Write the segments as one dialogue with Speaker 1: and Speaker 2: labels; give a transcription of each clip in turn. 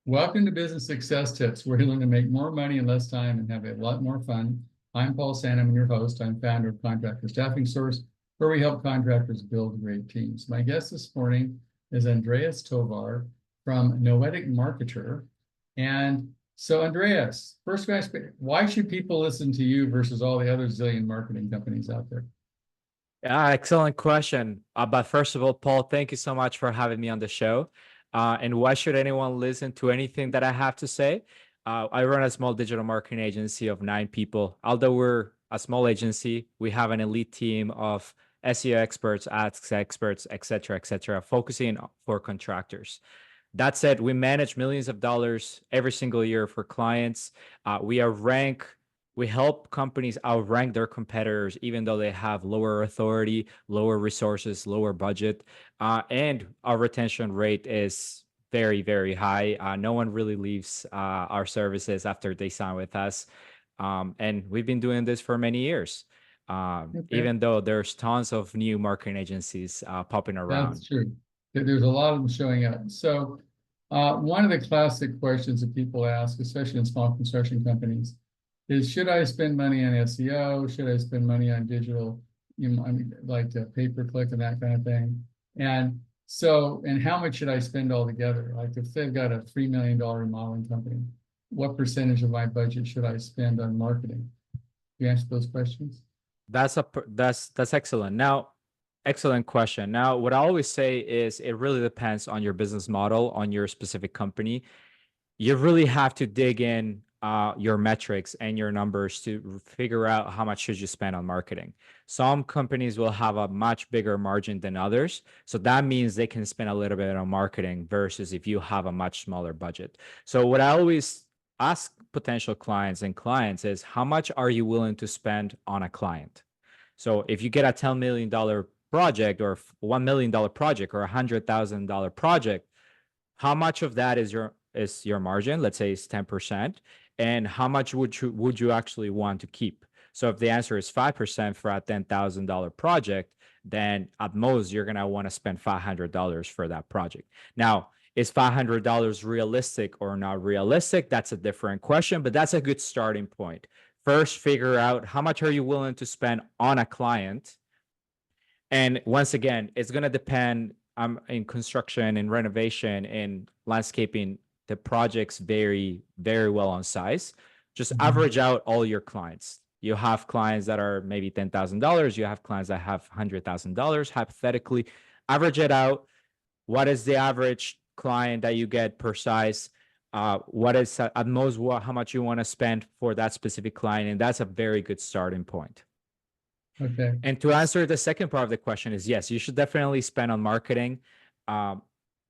Speaker 1: Welcome to Business Success Tips, where you learn to make more money in less time and have a lot more fun. I'm Paul Sanneman, your host. I'm founder of Contractor Staffing Source, where we help contractors build great teams. My guest this morning is Andreas Tovar from Noetic Marketing. And so, Andreas, first question, why should people listen to you versus all the other zillion marketing companies out there?
Speaker 2: Yeah, excellent question. But first of all, Paul, thank you so much for having me on the show. And why should anyone listen to anything that I have to say? I run a small digital marketing agency of 9 people. Although we're a small agency, we have an elite team of SEO experts, ads experts, et cetera, focusing for contractors. That said, we manage millions of dollars every single year for clients. We help companies outrank their competitors, even though they have lower authority, lower resources, lower budget. And our retention rate is very, very high. No one really leaves our services after they sign with us. And we've been doing this for many years,
Speaker 1: Okay,
Speaker 2: even though there's tons of new marketing agencies popping
Speaker 1: that's
Speaker 2: around.
Speaker 1: true. There's a lot of them showing up. So, one of the classic questions that people ask, especially in small construction companies, is should I spend money on SEO? Should I spend money on digital, I mean, like pay-per-click and that kind of thing? And so, and how much should I spend altogether? Like if they've got a $3 million remodeling company, what percentage of my budget should I spend on marketing? You answer those questions?
Speaker 2: That's excellent. Now, excellent question. Now, what I always say is it really depends on your business model, on your specific company. You really have to dig in your metrics and your numbers to figure out how much should you spend on marketing. Some companies will have a much bigger margin than others. So that means they can spend a little bit on marketing versus if you have a much smaller budget. So what I always ask potential clients is how much are you willing to spend on a client? So if you get a $10 million project or $1 million project or $100,000 project, how much of that is your margin? Let's say it's 10%. And how much would you actually want to keep? So if the answer is 5% for a $10,000 project, then at most you're gonna want to spend $500 for that project. Now, is $500 realistic or not realistic? That's a different question, but that's a good starting point. First, figure out how much are you willing to spend on a client. And once again, it's going to depend in construction and renovation and landscaping. The projects vary very well on size. Just average out all your clients. You have clients that are maybe $10,000. You have clients that have $100,000. Hypothetically, average it out. What is the average client that you get per size? What is at most how much you want to spend for that specific client? And that's a very good starting point.
Speaker 1: Okay.
Speaker 2: And to answer the second part of the question is yes, you should definitely spend on marketing.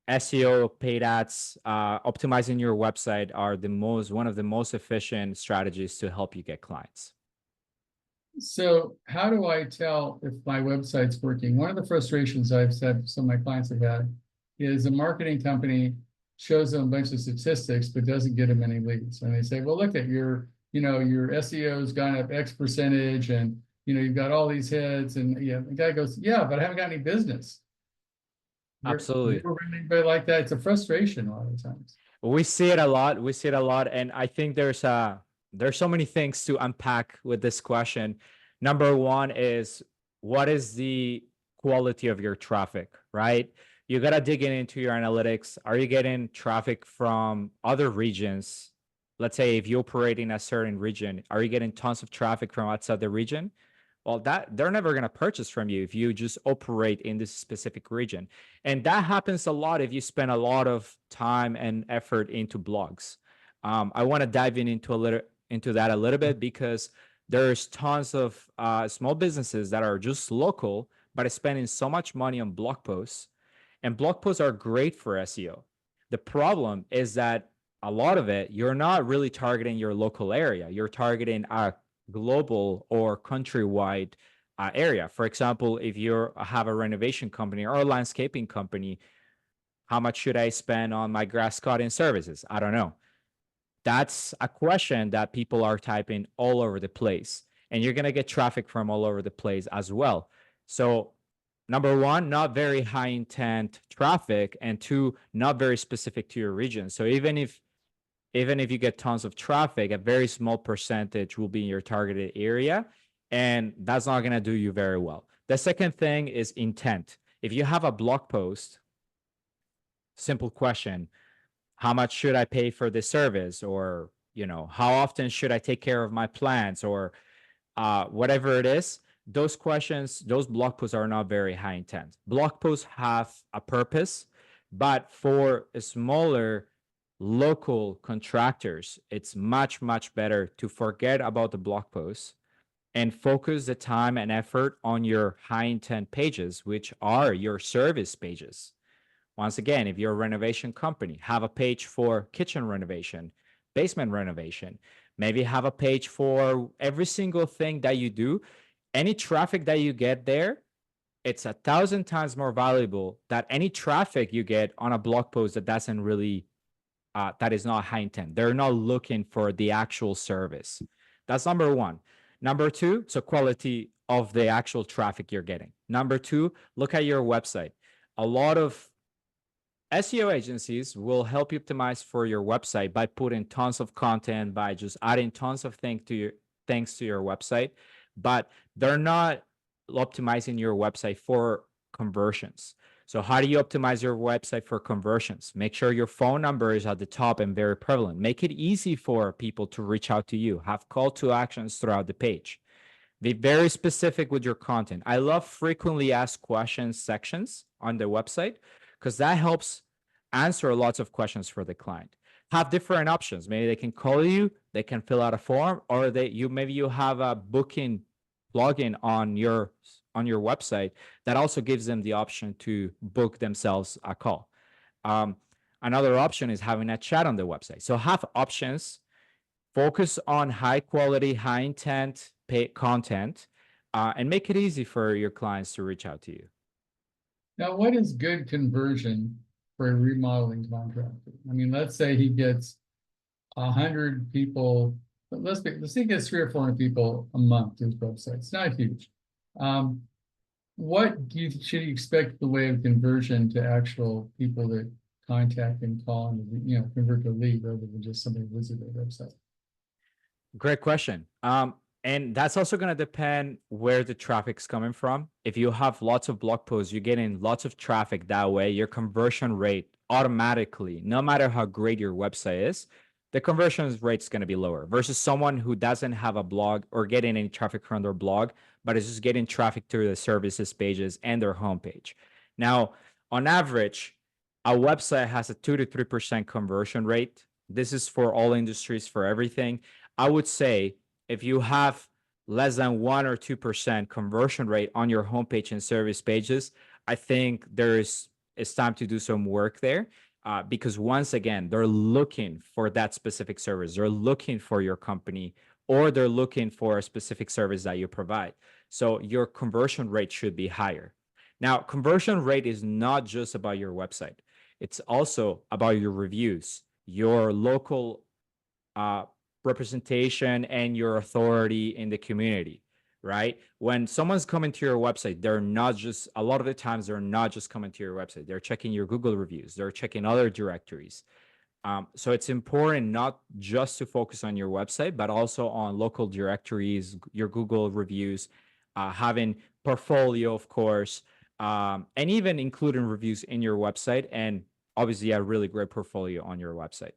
Speaker 2: SEO, paid ads, optimizing your website are one of the most efficient strategies to help you get clients.
Speaker 1: So how do I tell if my website's working? One of the frustrations I've said some of my clients have had is a marketing company shows them a bunch of statistics, but doesn't get them any leads. And they say, well, look at your SEO's gone up X percentage and, you've got all these hits. And the guy goes, yeah, but I haven't got any business.
Speaker 2: Absolutely.
Speaker 1: But like that, it's a frustration a lot of times.
Speaker 2: We see it a lot. And I think there's so many things to unpack with this question. Number one is what is the quality of your traffic, right? You got to dig into your analytics. Are you getting traffic from other regions? Let's say if you operate in a certain region, are you getting tons of traffic from outside the region? Well, they're never going to purchase from you if you just operate in this specific region. And that happens a lot if you spend a lot of time and effort into blogs. I want to dive into that a little bit because there's tons of small businesses that are just local, but are spending so much money on blog posts. And blog posts are great for SEO. The problem is that a lot of it, you're not really targeting your local area. You're targeting a global or countrywide area. For example, if you have a renovation company or a landscaping company, how much should I spend on my grass cutting services? I don't know. That's a question that people are typing all over the place. And you're going to get traffic from all over the place as well. So number one, not very high intent traffic. And two, not very specific to your region. So even if even if you get tons of traffic, a very small percentage will be in your targeted area, and that's not going to do you very well. The second thing is intent. If you have a blog post, simple question, how much should I pay for this service? Or, how often should I take care of my plants? Or whatever it is, those questions, those blog posts are not very high intent. Blog posts have a purpose, but for smaller local contractors, it's much, much better to forget about the blog posts and focus the time and effort on your high intent pages, which are your service pages. Once again, if you're a renovation company, have a page for kitchen renovation, basement renovation, maybe have a page for every single thing that you do. Any traffic that you get there, it's 1,000 times more valuable than any traffic you get on a blog post that doesn't really, that is not high intent. They're not looking for the actual service. That's number one. Number two, so quality of the actual traffic you're getting. Number two, look at your website. A lot of SEO agencies will help you optimize for your website by putting tons of content, by just adding tons of things to your website, but they're not optimizing your website for conversions. So how do you optimize your website for conversions? Make sure your phone number is at the top and very prevalent. Make it easy for people to reach out to you. Have call to actions throughout the page. Be very specific with your content. I love frequently asked questions sections on the website because that helps answer lots of questions for the client. Have different options. Maybe they can call you, they can fill out a form, or maybe you have a booking plugin on your website that also gives them the option to book themselves a call. Another option is having a chat on the website. So have options, focus on high quality, high intent content, and make it easy for your clients to reach out to you.
Speaker 1: Now, what is good conversion for a remodeling contractor? I mean, let's say he gets 100 people. Let's say he gets 300 or 400 people a month to his website. It's not huge. What should you expect the way of conversion to actual people that contact and call and convert to a lead rather than just somebody visit their website?
Speaker 2: Great question. And that's also going to depend where the traffic's coming from. If you have lots of blog posts, you're getting lots of traffic that way, your conversion rate automatically, no matter how great your website is, the conversion rate is going to be lower versus someone who doesn't have a blog or getting any traffic from their blog, but is just getting traffic to the services pages and their homepage. Now, on average, a website has a 2 to 3% conversion rate. This is for all industries, for everything. I would say if you have less than 1 or 2% conversion rate on your homepage and service pages, I think it's time to do some work there. Because once again, they're looking for that specific service. They're looking for your company, or they're looking for a specific service that you provide. So your conversion rate should be higher. Now, conversion rate is not just about your website. It's also about your reviews, your local representation, and your authority in the community, right? When someone's coming to your website, a lot of the times they're not just coming to your website. They're checking your Google reviews. They're checking other directories. So it's important not just to focus on your website, but also on local directories, your Google reviews, having portfolio, of course, and even including reviews in your website, and obviously a really great portfolio on your website.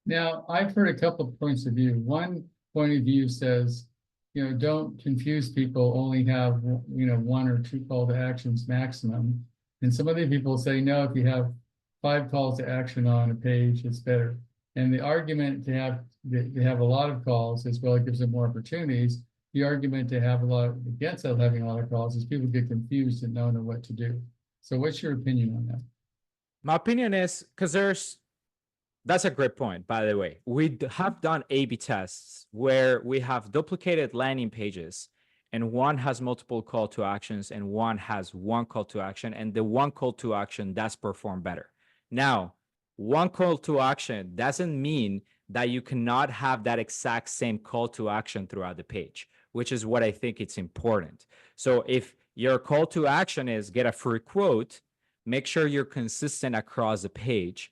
Speaker 1: Now, I've heard a couple of points of view. One point of view says, don't confuse people, only have, 1 or 2 call to actions maximum. And some other people say, no, if you have 5 calls to action on a page, it's better. And the argument to have a lot of calls as well, it gives them more opportunities. The argument to have against having a lot of calls is people get confused and don't know what to do. So what's your opinion on that?
Speaker 2: My opinion is, that's a great point, by the way. We have done A/B tests where we have duplicated landing pages, and one has multiple call to actions and one has 1 call to action, and the 1 call to action does perform better. Now, 1 call to action doesn't mean that you cannot have that exact same call to action throughout the page, which is what I think it's important. So if your call to action is get a free quote, make sure you're consistent across the page.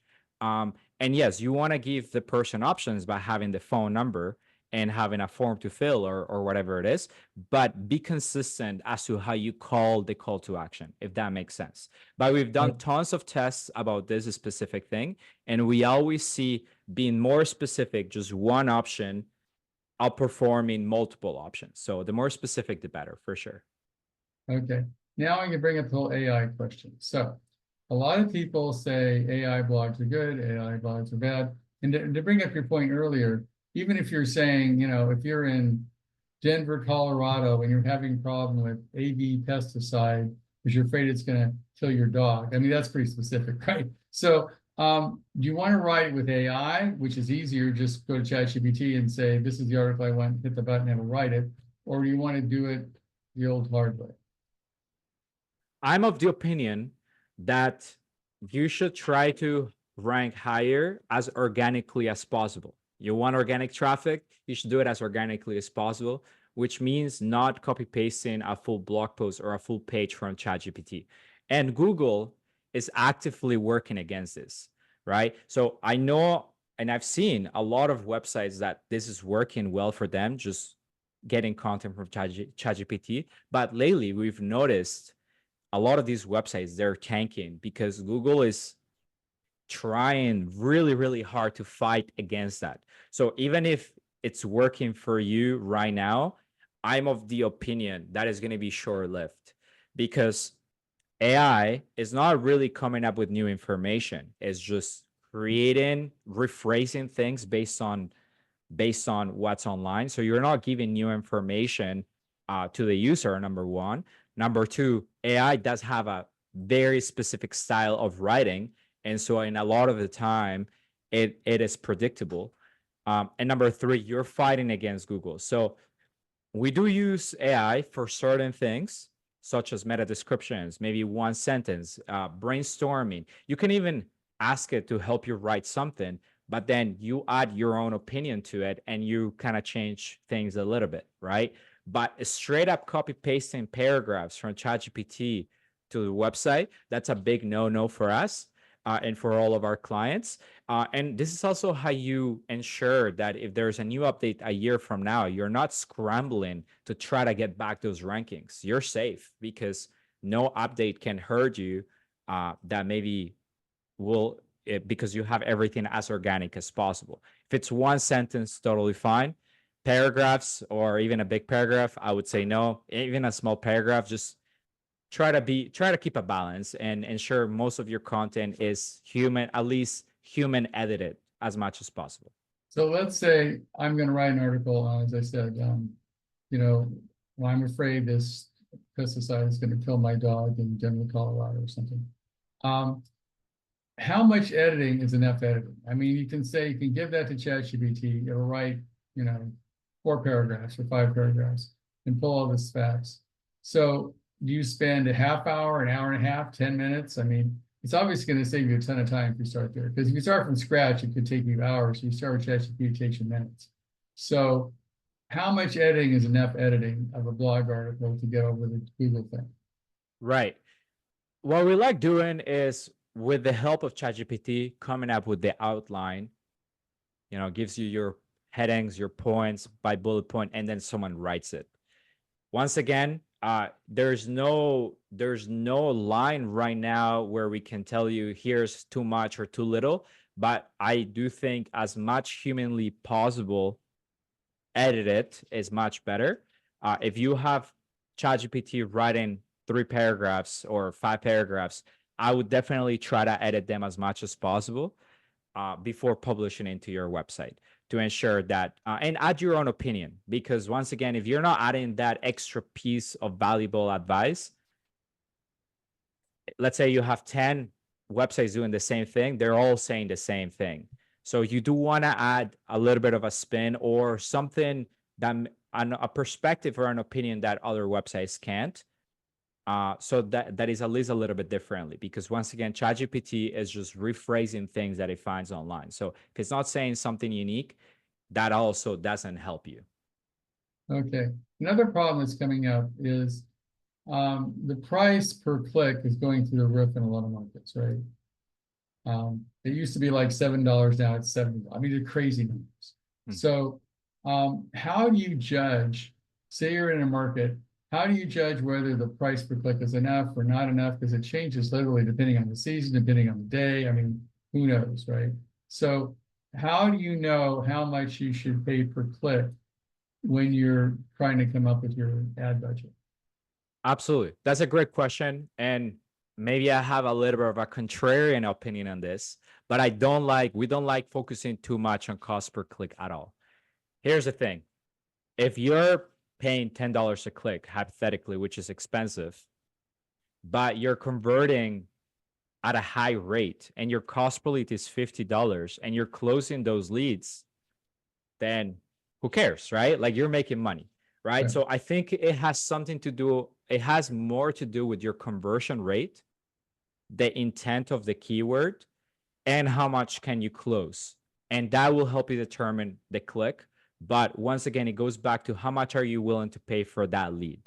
Speaker 2: And yes, you want to give the person options by having the phone number and having a form to fill or whatever it is, but be consistent as to how you call the call to action, if that makes sense. But we've done tons of tests about this specific thing, and we always see being more specific, just one option outperforming multiple options. So the more specific, the better, for sure.
Speaker 1: Okay. Now I can bring up the whole AI question. So a lot of people say AI blogs are good, AI blogs are bad. And to bring up your point earlier, even if you're saying, you know, if you're in Denver, Colorado, and you're having a problem with AB pesticide because you're afraid it's going to kill your dog, I mean, that's pretty specific, right? So do you want to write with AI, which is easier, just go to ChatGPT and say, this is the article I want, hit the button, and it'll write it, or do you want to do it the old hard way?
Speaker 2: I'm of the opinion that you should try to rank higher as organically as possible. You want organic traffic, you should do it as organically as possible, which means not copy pasting a full blog post or a full page from ChatGPT. And Google is actively working against this, right? So I know, and I've seen a lot of websites that this is working well for them, just getting content from ChatGPT. But lately, we've noticed a lot of these websites, they're tanking because Google is trying really, really hard to fight against that. So even if it's working for you right now, I'm of the opinion that is going to be short-lived, because AI is not really coming up with new information. It's just creating, rephrasing things based on what's online. So you're not giving new information to the user, number one. Number two, AI does have a very specific style of writing. And so in a lot of the time, it is predictable. And number three, you're fighting against Google. So we do use AI for certain things, such as meta descriptions, maybe one sentence, brainstorming. You can even ask it to help you write something, but then you add your own opinion to it and you kind of change things a little bit, right? But straight up copy pasting paragraphs from ChatGPT to the website, that's a big no for us and for all of our clients. And this is also how you ensure that if there's a new update a year from now, you're not scrambling to try to get back those rankings. You're safe because no update can hurt you that maybe will, because you have everything as organic as possible. If it's one sentence, totally fine. Paragraphs or even a big paragraph, I would say no. Even a small paragraph, just try to keep a balance and ensure most of your content is human, at least human edited as much as possible.
Speaker 1: So let's say I'm going to write an article, as I said, you know, well, I'm afraid this pesticide is going to kill my dog in Denver, Colorado or something. How much editing is enough editing? I mean, you can say, you can give that to ChatGPT, it'll write, you know, 4 paragraphs or 5 paragraphs and pull all this facts. So do you spend a half hour, an hour and a half, 10 minutes? I mean, it's obviously going to save you a ton of time if you start there. Because if you start from scratch, it could take you hours. So you start with ChatGPT, it takes you minutes. So how much editing is enough editing of a blog article to get over the Google thing?
Speaker 2: Right. What we like doing is, with the help of ChatGPT, coming up with the outline, you know, gives you your headings, your points by bullet point, and then someone writes it. Once again, there's no line right now where we can tell you here's too much or too little, but I do think as much humanly possible, edit it is much better. If you have ChatGPT writing 3 paragraphs or 5 paragraphs, I would definitely try to edit them as much as possible before publishing into your website, to ensure that, and add your own opinion, because once again, if you're not adding that extra piece of valuable advice, let's say you have 10 websites doing the same thing, they're all saying the same thing. So you do want to add a little bit of a spin or something, that a perspective or an opinion that other websites can't. So that is at least a little bit differently, because once again, ChatGPT is just rephrasing things that it finds online. So if it's not saying something unique, that also doesn't help you.
Speaker 1: Okay. Another problem that's coming up is the price per click is going through the roof in a lot of markets, right? It used to be like $7, now it's 70. I mean, they're crazy numbers.
Speaker 2: Hmm.
Speaker 1: So, how do you judge, say you're in a market, how do you judge whether the price per click is enough or not enough? Because it changes literally depending on the season, depending on the day. I mean, who knows, right? So how do you know how much you should pay per click when you're trying to come up with your ad budget?
Speaker 2: Absolutely. That's a great question. And maybe I have a little bit of a contrarian opinion on this, but we don't like focusing too much on cost per click at all. Here's the thing. If you're paying $10 a click, hypothetically, which is expensive, but you're converting at a high rate and your cost per lead is $50 and you're closing those leads, then who cares, right? Like you're making money, right?
Speaker 1: Right.
Speaker 2: So I think it has more to do with your conversion rate, the intent of the keyword, and how much can you close. And that will help you determine the click. But once again, it goes back to how much are you willing to pay for that lead.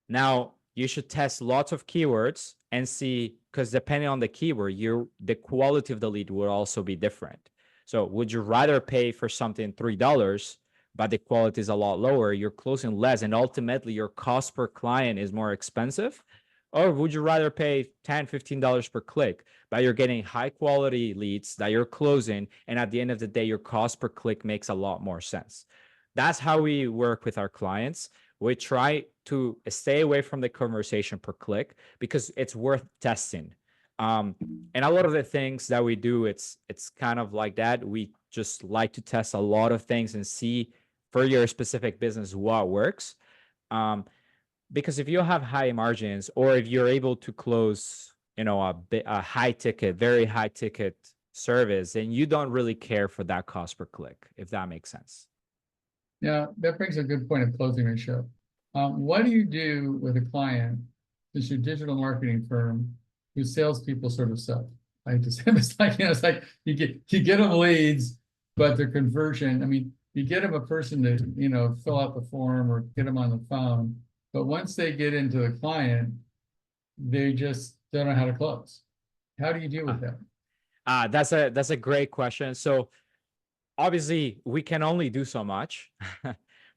Speaker 2: Now, you should test lots of keywords and see, because depending on the keyword, the quality of the lead will also be different. So would you rather pay for something $3, but the quality is a lot lower, you're closing less, and ultimately your cost per client is more expensive? Or would you rather pay $10, $15 per click, but you're getting high quality leads that you're closing, and at the end of the day, your cost per click makes a lot more sense? That's how we work with our clients. We try to stay away from the conversation per click because it's worth testing. And a lot of the things that we do, it's kind of like that. We just like to test a lot of things and see for your specific business what works. Because if you have high margins, or if you're able to close, a high ticket, very high ticket service, then you don't really care for that cost per click, if that makes sense.
Speaker 1: Yeah, that brings a good point of closing ratio. What do you do with a client, this your digital marketing firm, whose salespeople sort of suck? It's like, it's like you get them leads, but their conversion, I mean, you get them a person to, fill out the form or get them on the phone, but once they get into the client, they just don't know how to close. How do you deal with that?
Speaker 2: That's a great question. So obviously we can only do so much,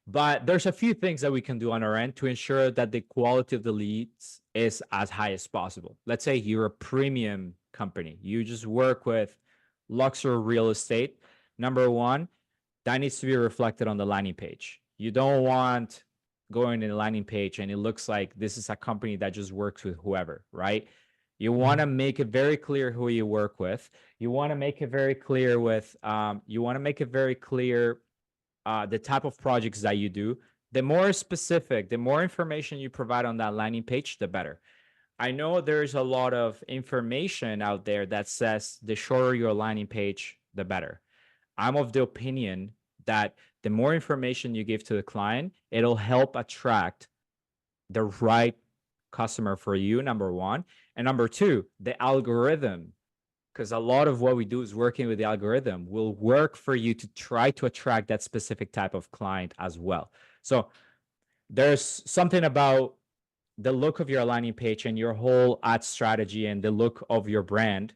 Speaker 2: but there's a few things that we can do on our end to ensure that the quality of the leads is as high as possible. Let's say you're a premium company, you just work with luxury real estate. Number one, that needs to be reflected on the landing page. You don't want going to the landing page and it looks like this is a company that just works with whoever, right? You want to make it very clear who you work with. You want to make it very clear the type of projects that you do. The more specific, the more information you provide on that landing page, the better. I know there's a lot of information out there that says the shorter your landing page, the better. I'm of the opinion that the more information you give to the client, it'll help attract the right customer for you, number one. And number two, the algorithm, because a lot of what we do is working with the algorithm, will work for you to try to attract that specific type of client as well. So there's something about the look of your landing page and your whole ad strategy and the look of your brand.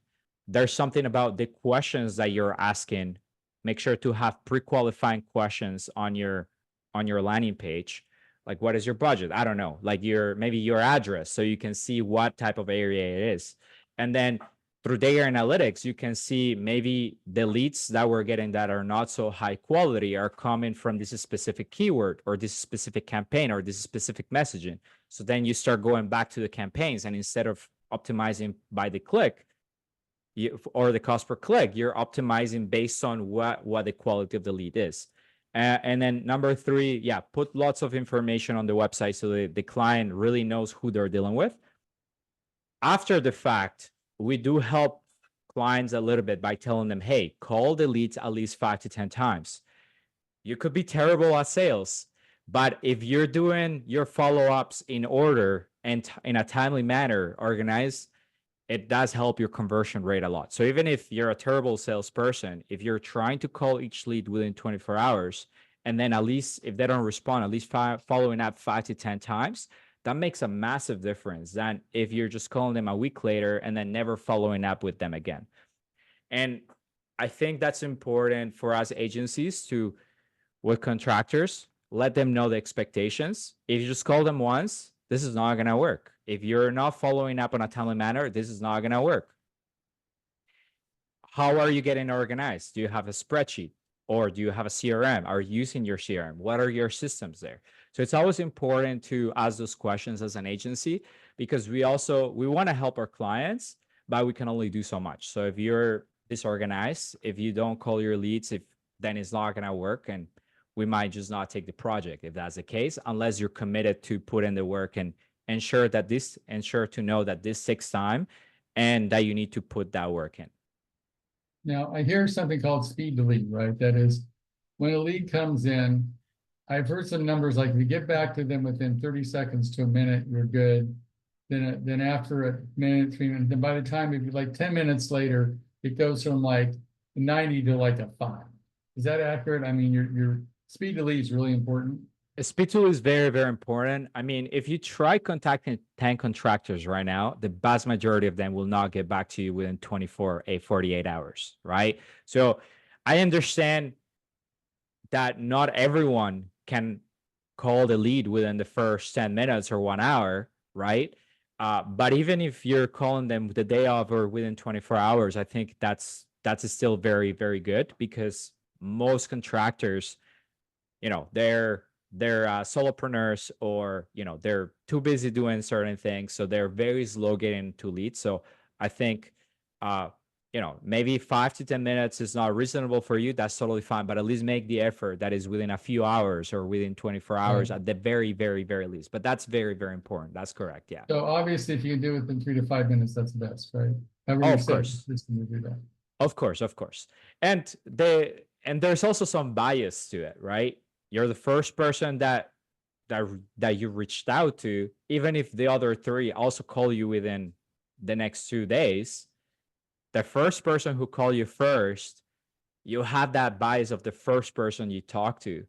Speaker 2: There's something about the questions that you're asking. Make sure to have pre-qualifying questions on your landing page. Like, what is your budget? I don't know, like maybe your address, so you can see what type of area it is. And then through data analytics, you can see maybe the leads that we're getting that are not so high quality are coming from this specific keyword or this specific campaign or this specific messaging. So then you start going back to the campaigns, and instead of optimizing by the click or the cost per click, you're optimizing based on what the quality of the lead is. And then number three, put lots of information on the website so the client really knows who they're dealing with. After the fact, we do help clients a little bit by telling them, hey, call the leads at least 5 to 10 times. You could be terrible at sales, but if you're doing your follow-ups in order and in a timely manner, organized, it does help your conversion rate a lot. So even if you're a terrible salesperson, if you're trying to call each lead within 24 hours, and then at least if they don't respond, at least following up 5 to 10 times, that makes a massive difference than if you're just calling them a week later and then never following up with them again. And I think that's important for us agencies to, with contractors, let them know the expectations. If you just call them once, this is not going to work. If you're not following up on a timely manner, this is not going to work. How are you getting organized? Do you have a spreadsheet, or do you have a CRM? Are you using your CRM? What are your systems there? So it's always important to ask those questions as an agency, because we want to help our clients, but we can only do so much. So if you're disorganized, if you don't call your leads, then it's not going to work, and we might just not take the project if that's the case, unless you're committed to put in the work and ensure to know that this takes time and that you need to put that work in.
Speaker 1: Now, I hear something called speed to lead, right? That is, when a lead comes in, I've heard some numbers like if you get back to them within 30 seconds to a minute, you're good. Then after a minute, 3 minutes, then by the time if you like 10 minutes later, it goes from like 90 to like a 5. Is that accurate? I mean, your speed to lead is really important.
Speaker 2: Speed tool is very, very important. I mean, if you try contacting 10 contractors right now, the vast majority of them will not get back to you within 48 hours, right? So I understand that not everyone can call the lead within the first 10 minutes or 1 hour, right? But even if you're calling them the day of or within 24 hours, I think that's still very, very good, because most contractors, they're solopreneurs, or they're too busy doing certain things, so they're very slow getting to leads. So I think maybe 5 to 10 minutes is not reasonable for you. That's totally fine, but at least make the effort that is within a few hours or within 24 hours at the very, very, very least. But that's very, very important. That's correct. Yeah.
Speaker 1: So obviously, if you can do it within 3 to 5 minutes, that's the best, right?
Speaker 2: Of course.
Speaker 1: System to do that.
Speaker 2: Of course. And there's also some bias to it, right? You're the first person that you reached out to, even if the other 3 also call you within the next 2 days. The first person who called you first, you have that bias of the first person you talked to,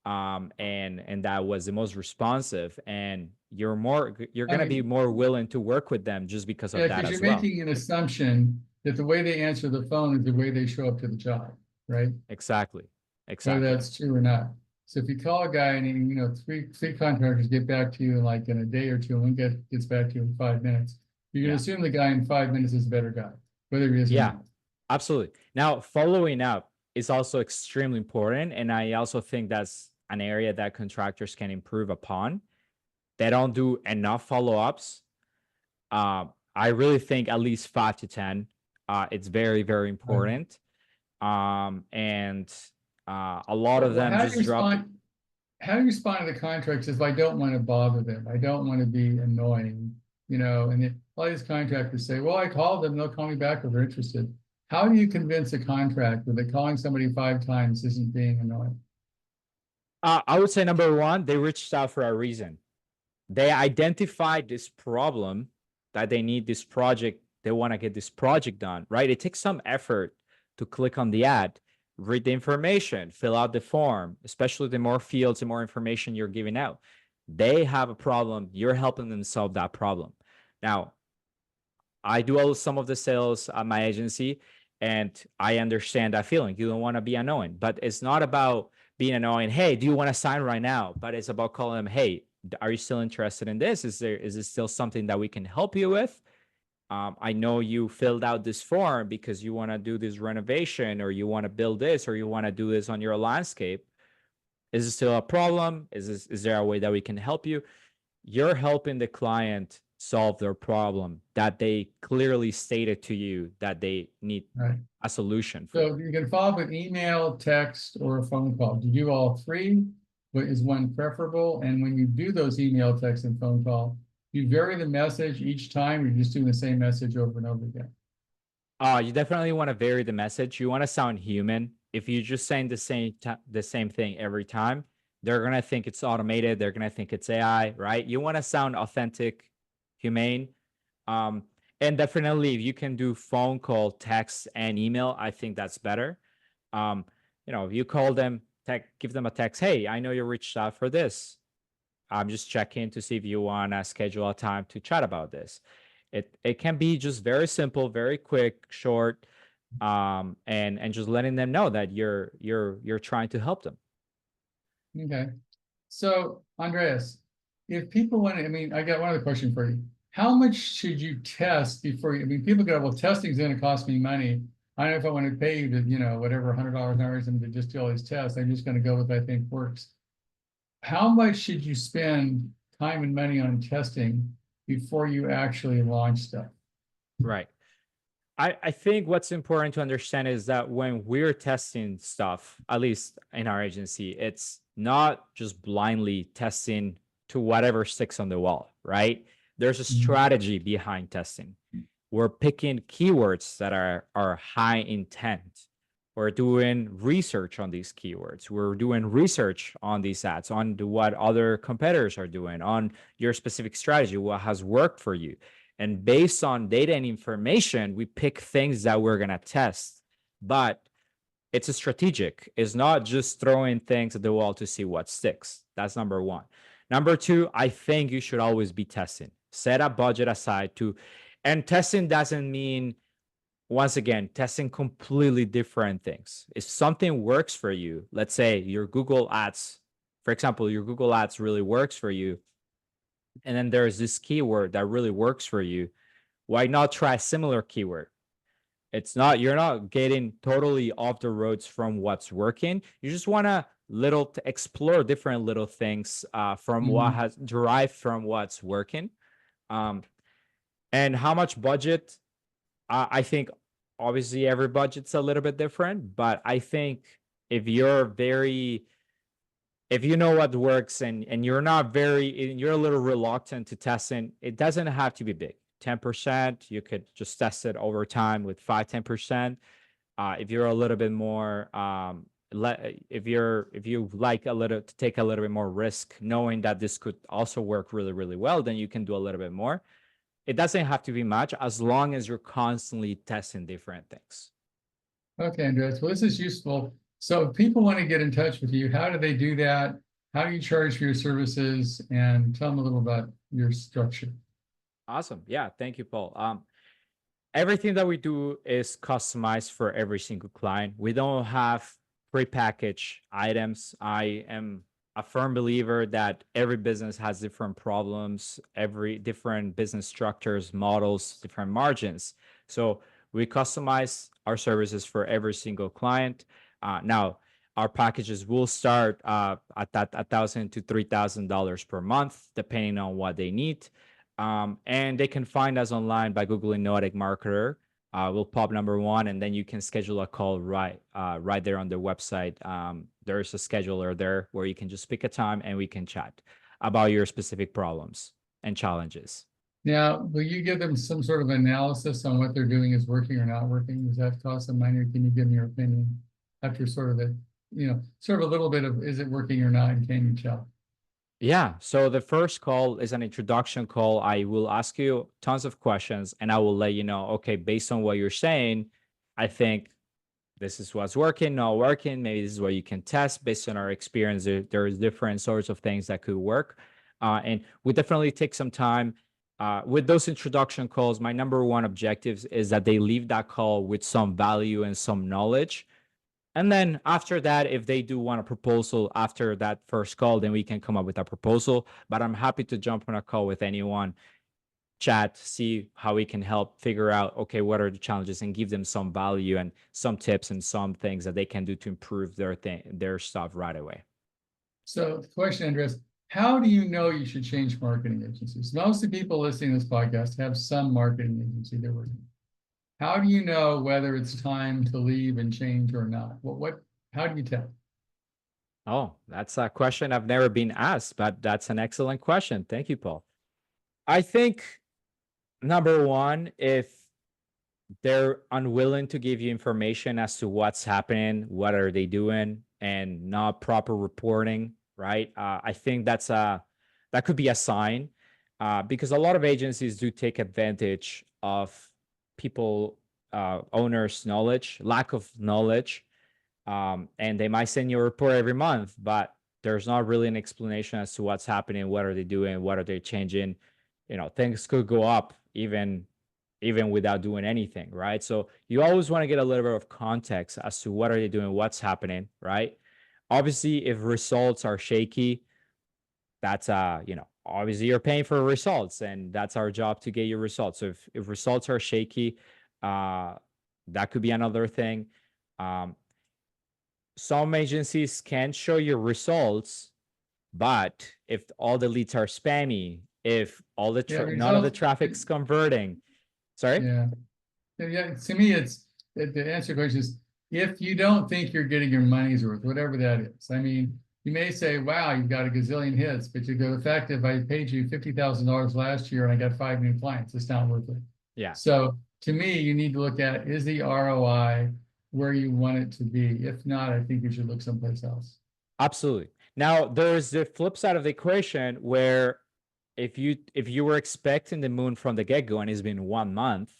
Speaker 2: and that was the most responsive, and you're going to be more willing to work with them just because of that as well.
Speaker 1: Because you're making an assumption that the way they answer the phone is the way they show up to the job, right?
Speaker 2: Exactly.
Speaker 1: Whether that's true or not. So if you call a guy and three contractors get back to you in a day or two, and one gets back to you in 5 minutes, you can assume the guy in 5 minutes is a better guy, whether he is or not.
Speaker 2: Absolutely. Now, following up is also extremely important, and I also think that's an area that contractors can improve upon. They don't do enough follow-ups. I really think at least 5 to 10. It's very, very important. And a lot of them just drop.
Speaker 1: How do you respond to the contractors if I don't want to bother them? I don't want to be annoying, and all these contractors say, well, I called them, they'll call me back if they're interested. How do you convince a contractor that calling somebody 5 times isn't being annoying?
Speaker 2: I would say number 1, they reached out for a reason. They identified this problem, that they need this project. They want to get this project done, right? It takes some effort to click on the ad, read the information, fill out the form, especially the more fields, the more information you're giving out. They have a problem. You're helping them solve that problem. Now, I do some of the sales at my agency, and I understand that feeling. You don't want to be annoying, but it's not about being annoying. Hey, do you want to sign right now? But it's about calling them. Hey, are you still interested in this? Is this still something that we can help you with? I know you filled out this form because you want to do this renovation, or you want to build this, or you want to do this on your landscape. Is it still a problem? Is there a way that we can help you? You're helping the client solve their problem that they clearly stated to you that they need a solution for.
Speaker 1: So you can follow up with email, text, or a phone call. Do you do all 3? But is one preferable? And when you do those email, text, and phone call, you vary the message each time, or you're just doing the same message over and over again?
Speaker 2: You definitely want to vary the message. You want to sound human. If you're just saying the same thing every time, they're going to think it's automated. They're going to think it's AI, right? You want to sound authentic, humane. And definitely, if you can do phone call, text, and email, I think that's better. If you call them, give them a text. Hey, I know you reached out for this. I'm just checking to see if you want to schedule a time to chat about this. It can be just very simple, very quick, short. and just letting them know that you're trying to help them.
Speaker 1: Okay. So, Andreas, if people want to, I mean, I got one other question for you. How much should you test before you, I mean, people go, well, testing is going to cost me money. I don't know if I want to pay you to, you know, whatever, $100 an hour or something to just do all these tests. I'm just going to go with what I think works. How much should you spend time and money on testing before you actually launch stuff?
Speaker 2: Right. I think what's important to understand is that when we're testing stuff, at least in our agency, it's not just blindly testing to whatever sticks on the wall, right? There's a strategy behind testing. We're picking keywords that are high intent. We're doing research on these keywords. We're doing research on these ads, on what other competitors are doing, on your specific strategy, what has worked for you. And based on data and information, we pick things that we're going to test. But it's a strategic. It's not just throwing things at the wall to see what sticks. That's number one. Number two, I think you should always be testing. Set a budget aside to, and testing doesn't mean, once again, testing completely different things. If something works for you, let's say your Google Ads, for example, your Google Ads really works for you, and then there's this keyword that really works for you, why not try a similar keyword? It's not, you're not getting totally off the roads from what's working. You just want to explore different little things from what has derived from what's working. And how much budget? I think obviously every budget's a little bit different, but I think if you're very, if you know what works and you're not very, you're a little reluctant to testing, it doesn't have to be big. 10%, you could just test it over time with 5-10%. If you're a little bit more, if you like a little to take a little bit more risk, knowing that this could also work really, really well, then you can do a little bit more. It doesn't have to be much as long as you're constantly testing different things.
Speaker 1: Okay, Andreas. Well, this is useful. So if people want to get in touch with you, how do they do that? How do you charge for your services? And tell them a little about your structure.
Speaker 2: Awesome. Yeah. Thank you, Paul. Everything that we do is customized for every single client. We don't have prepackaged items. I am a firm believer that every business has different problems, every different business structures, models, different margins. So we customize our services for every single client. Now, our packages will start at that $1,000 to $3,000 per month, depending on what they need. And they can find us online by Googling Noetic Marketer. We'll pop number one, and then you can schedule a call right there on the website. There's a scheduler there where you can just pick a time and we can chat about your specific problems and challenges.
Speaker 1: Now, will you give them some sort of analysis on what they're doing is working or not working? Does that cost some money, or can you give them your opinion after sort of sort of a little bit of, is it working or not, and can you tell?
Speaker 2: Yeah. So the first call is an introduction call. I will ask you tons of questions and I will let you know, okay, based on what you're saying, I think this is what's working, not working. Maybe this is what you can test based on our experience. There's different sorts of things that could work. And we definitely take some time with those introduction calls. My number one objective is that they leave that call with some value and some knowledge. And then after that, if they do want a proposal after that first call, then we can come up with a proposal. But I'm happy to jump on a call with anyone, chat, see how we can help figure out, okay, what are the challenges, and give them some value and some tips and some things that they can do to improve their stuff right away.
Speaker 1: So the question, Andres, how do you know you should change marketing agencies? Most of the people listening to this podcast have some marketing agency they're working with. How do you know whether it's time to leave and change or not? How do you tell?
Speaker 2: Oh, that's a question I've never been asked, but that's an excellent question. Thank you, Paul. I think number one, if they're unwilling to give you information as to what's happening, what are they doing, and not proper reporting, right? I think that could be a sign, because a lot of agencies do take advantage of people, owners' knowledge, lack of knowledge, and they might send you a report every month, but there's not really an explanation as to what's happening, what are they doing, what are they changing. Things could go up even even without doing anything, right? So you always want to get a little bit of context as to what are they doing, what's happening, right? Obviously, if results are shaky, that's obviously you're paying for results, and that's our job to get your results. So if results are shaky, that could be another thing. Some agencies can show your results, but if all the leads are spammy, if all the none of the traffic's converting, sorry.
Speaker 1: Yeah. Yeah, to me, the answer to the question is, if you don't think you're getting your money's worth, whatever that is. I mean, you may say, wow, you've got a gazillion hits, but you go, the fact if I paid you $50,000 last year and I got 5 new clients, it's not worth it.
Speaker 2: Yeah.
Speaker 1: So to me, you need to look at, is the ROI where you want it to be? If not, I think you should look someplace else.
Speaker 2: Absolutely. Now, there's the flip side of the equation where if you were expecting the moon from the get-go and it's been 1 month,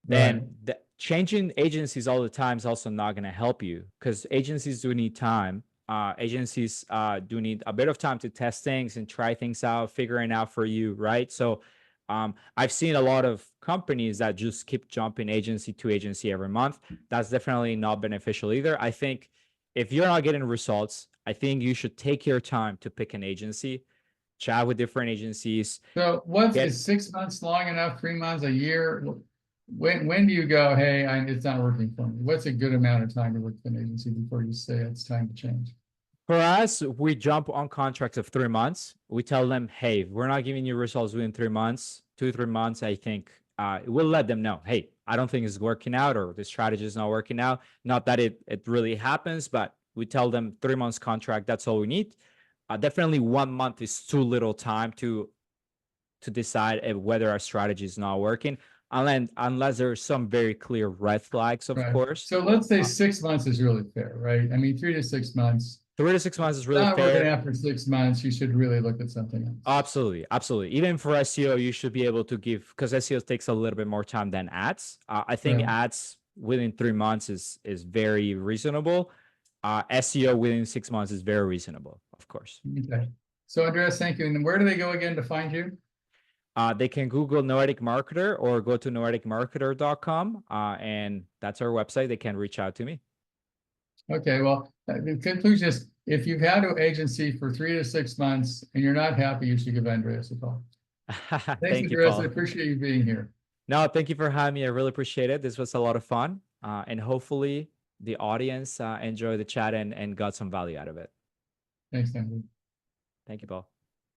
Speaker 2: then changing agencies all the time is also not going to help you, because agencies do need time. Agencies do need a bit of time to test things and try things out, figuring out for you, right? So I've seen a lot of companies that just keep jumping agency to agency every month. That's definitely not beneficial either. I think if you're not getting results, I think you should take your time to pick an agency, chat with different agencies.
Speaker 1: So is 6 months long enough? 3 months, a year? When do you go, hey, it's not working for me? What's a good amount of time to work with an agency before you say it's time to change?
Speaker 2: For us, we jump on contracts of 3 months. We tell them, hey, we're not giving you results within 3 months, 2-3 months. I think we'll let them know, hey, I don't think it's working out, or the strategy is not working out. Not that it really happens, but we tell them 3 months contract. That's all we need. Definitely 1 month is too little time to decide whether our strategy is not working, unless there's some very clear red flags, of course.
Speaker 1: So let's say 6 months is really fair, right? I mean, 3 to 6 months.
Speaker 2: 3 to 6 months is really
Speaker 1: not
Speaker 2: fair.
Speaker 1: Working after 6 months, you should really look at something else.
Speaker 2: Absolutely. Even for SEO, you should be able to give, because SEO takes a little bit more time than ads. I think ads within 3 months is very reasonable. SEO within 6 months is very reasonable, of course.
Speaker 1: Okay. So Andres, thank you. And where do they go again to find you?
Speaker 2: They can Google Noetic Marketer or go to noeticmarketer.com, and that's our website. They can reach out to me.
Speaker 1: Okay, well, the conclusion is, if you've had an agency for 3 to 6 months and you're not happy, you should give Andreas a call. Thanks,
Speaker 2: Thank you,
Speaker 1: Andreas.
Speaker 2: Paul.
Speaker 1: I appreciate you being here.
Speaker 2: No, thank you for having me. I really appreciate it. This was a lot of fun. And hopefully the audience enjoyed the chat and got some value out of it.
Speaker 1: Thanks, Andrew.
Speaker 2: Thank you, Paul.